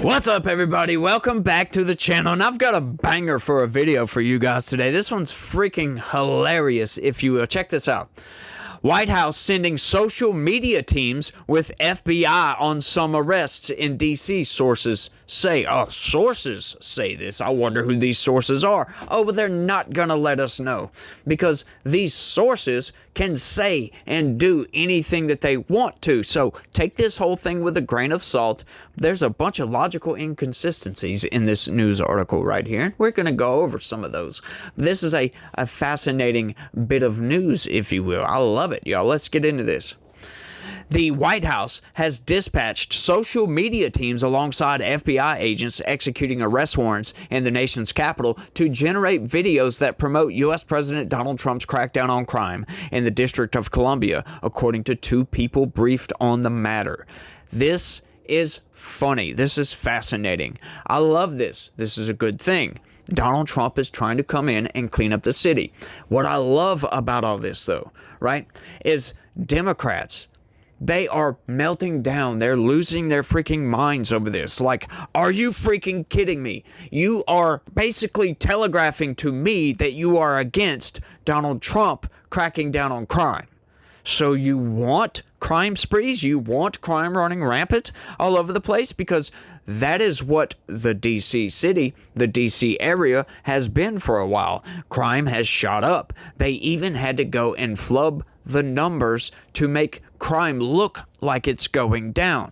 What's up, everybody? Welcome back to the channel, and I've got a banger for a video for you guys today. This one's freaking hilarious, if you will. Check this out. White House sending social media teams with FBI on some arrests in D.C., sources say. Oh, sources say this. I wonder who these sources are. Oh, but they're not going to let us know, because these sources can say and do anything that they want to. So take this whole thing with a grain of salt. There's a bunch of logical inconsistencies in this news article right here. We're going to go over some of those. This is a fascinating bit of news, if you will. I love it, y'all. Let's get into this. The White House has dispatched social media teams alongside FBI agents executing arrest warrants in the nation's capital to generate videos that promote U.S. President Donald Trump's crackdown on crime in the District of Columbia, according to two people briefed on the matter. This is funny. This is fascinating. I love this. This is a good thing. Donald Trump is trying to come in and clean up the city. What I love about all this, though, right, is Democrats, they are melting down. They're losing their freaking minds over this. Like, are you freaking kidding me? You are basically telegraphing to me that you are against Donald Trump cracking down on crime. So you want crime sprees? You want crime running rampant all over the place? Because that is what the D.C. city, the D.C. area has been for a while. Crime has shot up. They even had to go and flub the numbers to make crime look like it's going down,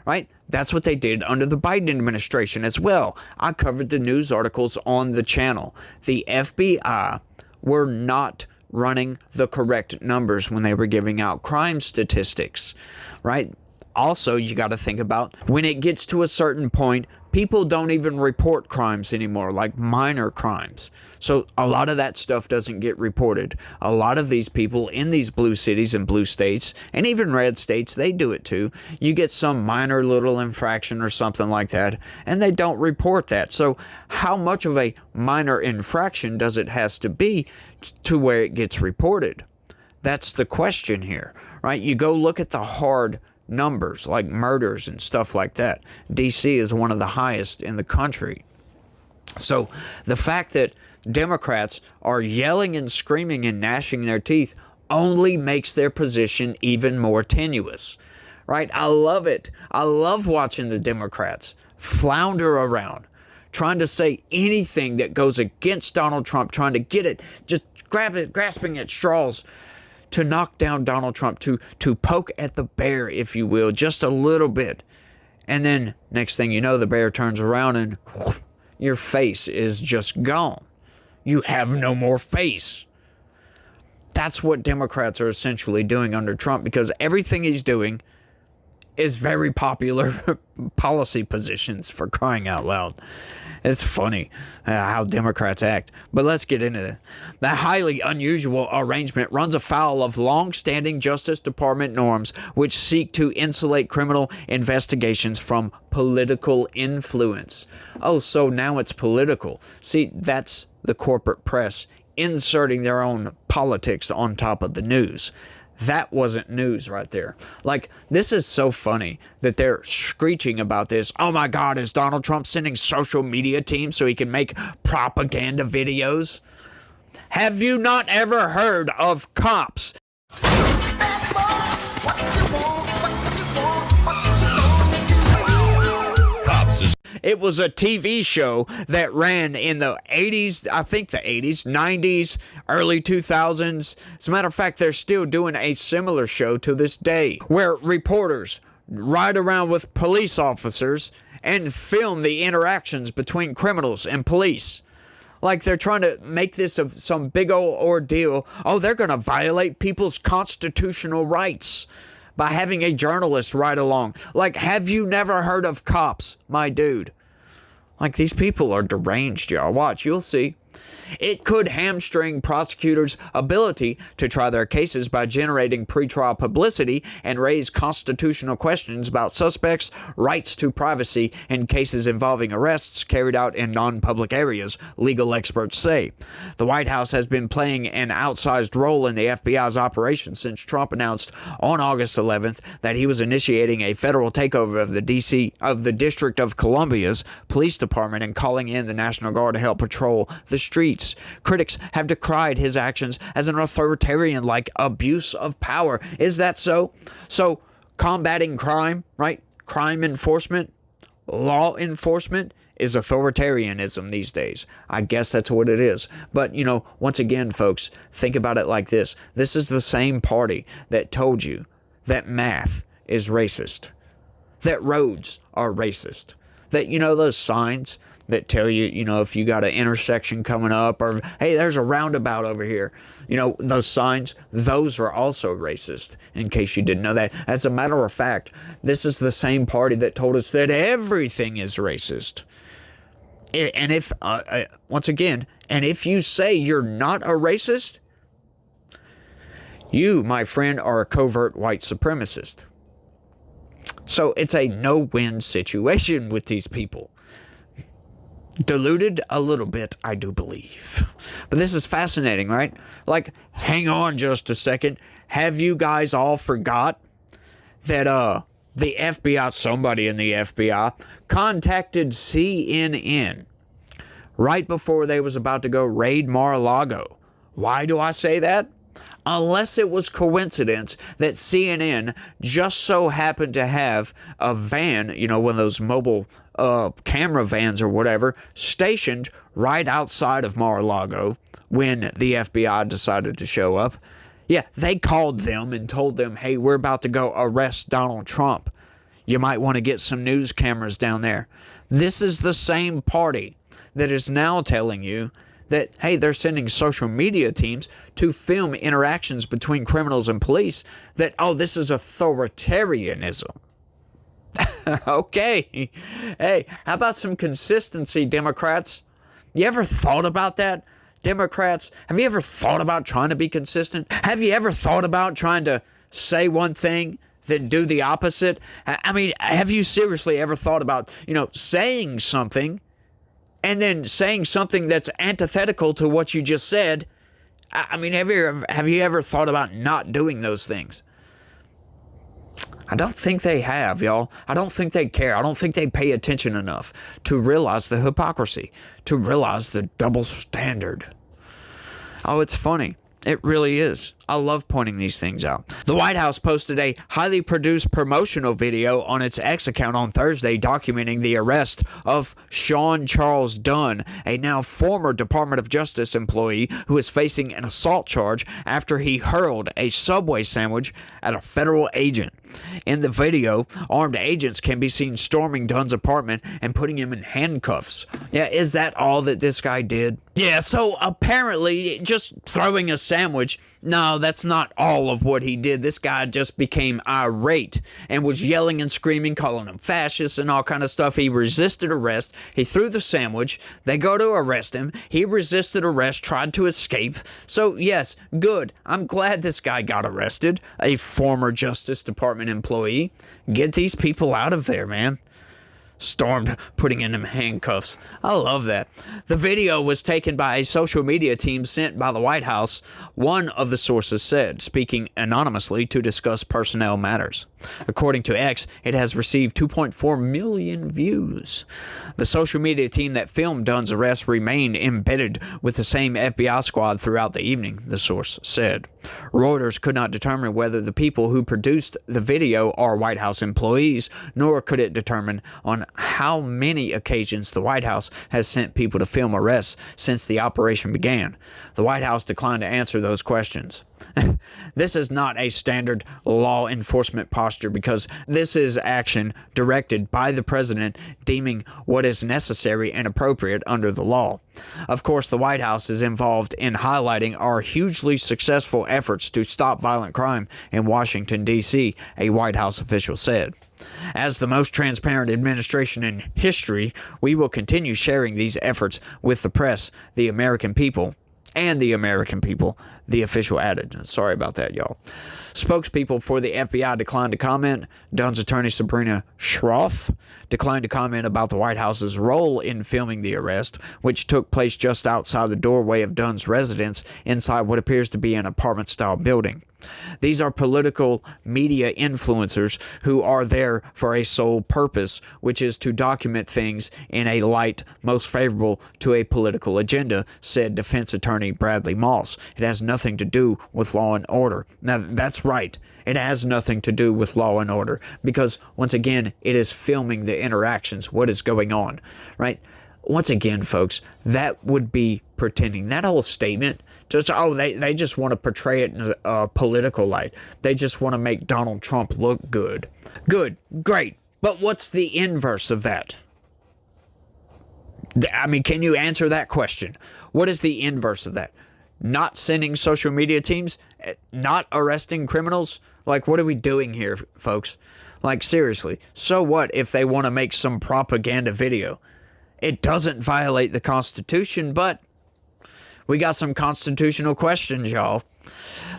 right? That's what they did under the Biden administration as well. I covered the news articles on the channel. The FBI were not running the correct numbers when they were giving out crime statistics, right? Also, you got to think about when it gets to a certain point, people don't even report crimes anymore, like minor crimes. So a lot of that stuff doesn't get reported. A lot of these people in these blue cities and blue states, and even red states, they do it too. You get some minor little infraction or something like that, and they don't report that. So how much of a minor infraction does it has to be to where it gets reported? That's the question here, right? You go look at the hard numbers like murders and stuff like that. DC is one of the highest in the country. So the fact that Democrats are yelling and screaming and gnashing their teeth only makes their position even more tenuous, right? I love it. I love watching the Democrats flounder around, trying to say anything that goes against Donald Trump, trying to get it, just grasping at straws to knock down Donald Trump, to poke at the bear, if you will, just a little bit. And then next thing you know, the bear turns around and whoosh, your face is just gone. You have no more face. That's what Democrats are essentially doing under Trump, because everything he's doing is very popular policy positions, for crying out loud. It's funny how Democrats act. But let's get into it. The highly unusual arrangement runs afoul of long-standing Justice Department norms, which seek to insulate criminal investigations from political influence. Oh, so now it's political. See, that's the corporate press inserting their own politics on top of the news. That wasn't news right there. Like, this is so funny that they're screeching about this. Oh my God, is Donald Trump sending social media teams so he can make propaganda videos? Have you not ever heard of cops? It was a TV show that ran in the 80s, I think the 80s, 90s, early 2000s. As a matter of fact, they're still doing a similar show to this day, where reporters ride around with police officers and film the interactions between criminals and police. Like they're trying to make this some big old ordeal. Oh, they're going to violate people's constitutional rights by having a journalist ride along. Like, have you never heard of cops, my dude? Like, these people are deranged, y'all. Watch, you'll see. It could hamstring prosecutors' ability to try their cases by generating pretrial publicity and raise constitutional questions about suspects' rights to privacy in cases involving arrests carried out in non-public areas, legal experts say. The White House has been playing an outsized role in the FBI's operation since Trump announced on August 11th that he was initiating a federal takeover of the District of Columbia's police department and calling in the National Guard to help patrol the streets. Critics have decried his actions as an authoritarian-like abuse of power. Is that so? So, combating crime, right? Crime enforcement, law enforcement is authoritarianism these days. I guess that's what it is. But, once again, folks, think about it like this. This is the same party that told you that math is racist, that roads are racist, that, those signs that tell you, if you got an intersection coming up, or, hey, there's a roundabout over here. Those signs, those are also racist, in case you didn't know that. As a matter of fact, this is the same party that told us that everything is racist. And if, once again, and if you say you're not a racist, you, my friend, are a covert white supremacist. So it's a no-win situation with these people. Diluted a little bit, I do believe. But this is fascinating, right? Like, hang on just a second. Have you guys all forgot that the FBI, somebody in the FBI, contacted CNN right before they was about to go raid Mar-a-Lago? Why do I say that? Unless it was coincidence that CNN just so happened to have a van, one of those mobile camera vans or whatever, stationed right outside of Mar-a-Lago when the FBI decided to show up. Yeah, they called them and told them, hey, we're about to go arrest Donald Trump. You might want to get some news cameras down there. This is the same party that is now telling you that, hey, they're sending social media teams to film interactions between criminals and police, that, oh, this is authoritarianism. Okay. Hey, how about some consistency, Democrats? You ever thought about that? Democrats, have you ever thought about trying to be consistent? Have you ever thought about trying to say one thing, then do the opposite? I mean, have you seriously ever thought about, saying something and then saying something that's antithetical to what you just said? I mean, have you ever thought about not doing those things? I don't think they have, y'all. I don't think they care. I don't think they pay attention enough to realize the hypocrisy, to realize the double standard. Oh, it's funny. It really is. I love pointing these things out. The White House posted a highly produced promotional video on its X account on Thursday documenting the arrest of Sean Charles Dunn, a now former Department of Justice employee who is facing an assault charge after he hurled a Subway sandwich at a federal agent. In the video, armed agents can be seen storming Dunn's apartment and putting him in handcuffs. Yeah, is that all that this guy did? Yeah, so apparently just throwing a sandwich, no, that's not all of what he did. This guy just became irate and was yelling and screaming, calling him fascists and all kind of stuff. He resisted arrest. He threw the sandwich. They go to arrest him. He resisted arrest, tried to escape. So, yes, good. I'm glad this guy got arrested, a former Justice Department employee. Get these people out of there, man. Stormed, putting in handcuffs. I love that. The video was taken by a social media team sent by the White House, one of the sources said, speaking anonymously to discuss personnel matters. According to X, it has received 2.4 million views. The social media team that filmed Dunn's arrest remained embedded with the same FBI squad throughout the evening, the source said. Reuters could not determine whether the people who produced the video are White House employees, nor could it determine on how many occasions the White House has sent people to film arrests since the operation began. The White House declined to answer those questions. This is not a standard law enforcement posture because this is action directed by the president deeming what is necessary and appropriate under the law. Of course, the White House is involved in highlighting our hugely successful efforts to stop violent crime in Washington, D.C., a White House official said. As the most transparent administration in history, we will continue sharing these efforts with the press, the American people, and the American people, the official added. Sorry about that, y'all. Spokespeople for the FBI declined to comment. Dunn's attorney Sabrina Schroff declined to comment about the White House's role in filming the arrest, which took place just outside the doorway of Dunn's residence inside what appears to be an apartment-style building. These are political media influencers who are there for a sole purpose, which is to document things in a light most favorable to a political agenda, said defense attorney Bradley Moss. It has nothing to do with law and order. Now, that's right. It has nothing to do with law and order because, once again, it is filming the interactions, what is going on, right? Once again, folks, that would be pretending. That whole statement, they just want to portray it in a political light. They just want to make Donald Trump look good. Good, great. But what's the inverse of that? I mean, can you answer that question? What is the inverse of that? Not sending social media teams? Not arresting criminals? Like, what are we doing here, folks? Like, seriously. So what if they want to make some propaganda video? It doesn't violate the Constitution, but we got some constitutional questions, y'all.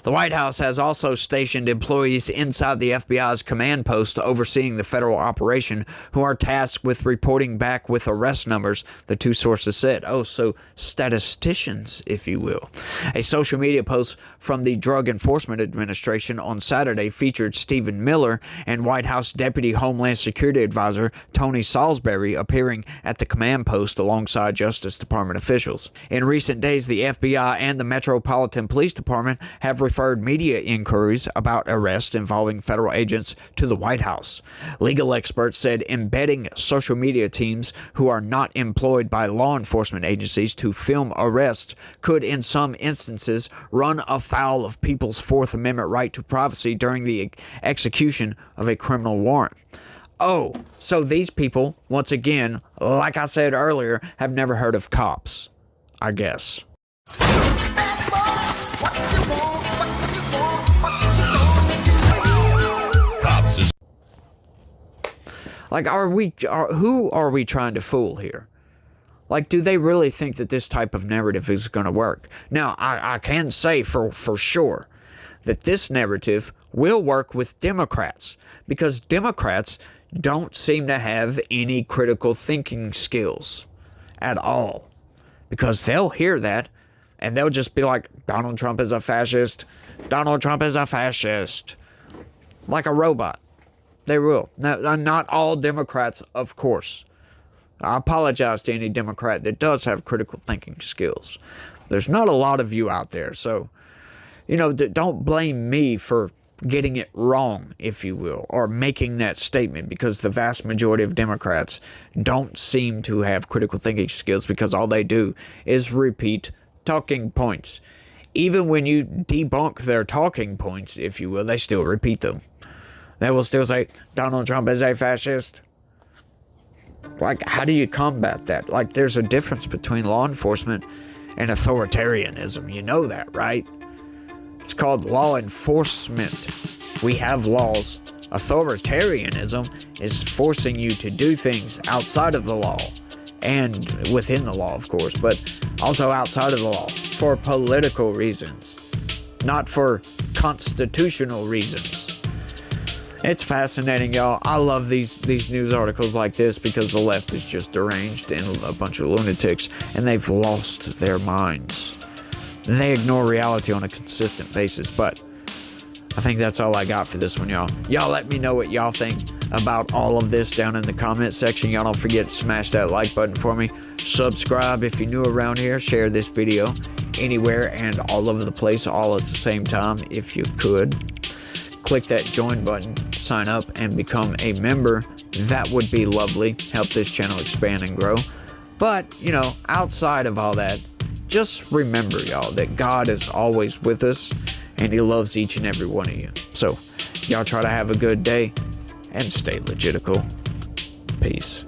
The White House has also stationed employees inside the FBI's command post overseeing the federal operation who are tasked with reporting back with arrest numbers, the two sources said. Oh, so statisticians, if you will. A social media post from the Drug Enforcement Administration on Saturday featured Stephen Miller and White House Deputy Homeland Security Advisor Tony Salisbury appearing at the command post alongside Justice Department officials. In recent days, the FBI and the Metropolitan Police Department have referred media inquiries about arrests involving federal agents to the White House. Legal experts said embedding social media teams who are not employed by law enforcement agencies to film arrests could, in some instances, run afoul of people's Fourth Amendment right to privacy during the execution of a criminal warrant. Oh, so these people, once again, like I said earlier, have never heard of cops, I guess. Like, who are we trying to fool here? Like, do they really think that this type of narrative is going to work? Now, I can say for sure that this narrative will work with Democrats because Democrats don't seem to have any critical thinking skills at all. Because they'll hear that and they'll just be like, Donald Trump is a fascist. Donald Trump is a fascist. Like a robot. They will. Now, not all Democrats, of course. I apologize to any Democrat that does have critical thinking skills. There's not a lot of you out there, so, don't blame me for getting it wrong, if you will, or making that statement, because the vast majority of Democrats don't seem to have critical thinking skills because all they do is repeat talking points. Even when you debunk their talking points, if you will, they still repeat them. They will still say, Donald Trump is a fascist. Like, how do you combat that? Like, there's a difference between law enforcement and authoritarianism. You know that, right? It's called law enforcement. We have laws. Authoritarianism is forcing you to do things outside of the law. And within the law, of course, but also outside of the law for political reasons, not for constitutional reasons. It's fascinating, y'all. I love these news articles like this because the left is just deranged and a bunch of lunatics, and they've lost their minds. They ignore reality on a consistent basis, but I think that's all I got for this one, y'all. Y'all let me know what y'all think about all of this down in the comment section. Y'all don't forget to smash that like button for me. Subscribe if you're new around here. Share this video anywhere and all over the place, all at the same time, if you could. Click that join button, sign up, and become a member. That would be lovely. Help this channel expand and grow. But, outside of all that, just remember, y'all, that God is always with us, and He loves each and every one of you. So, y'all try to have a good day, and stay legitical. Peace.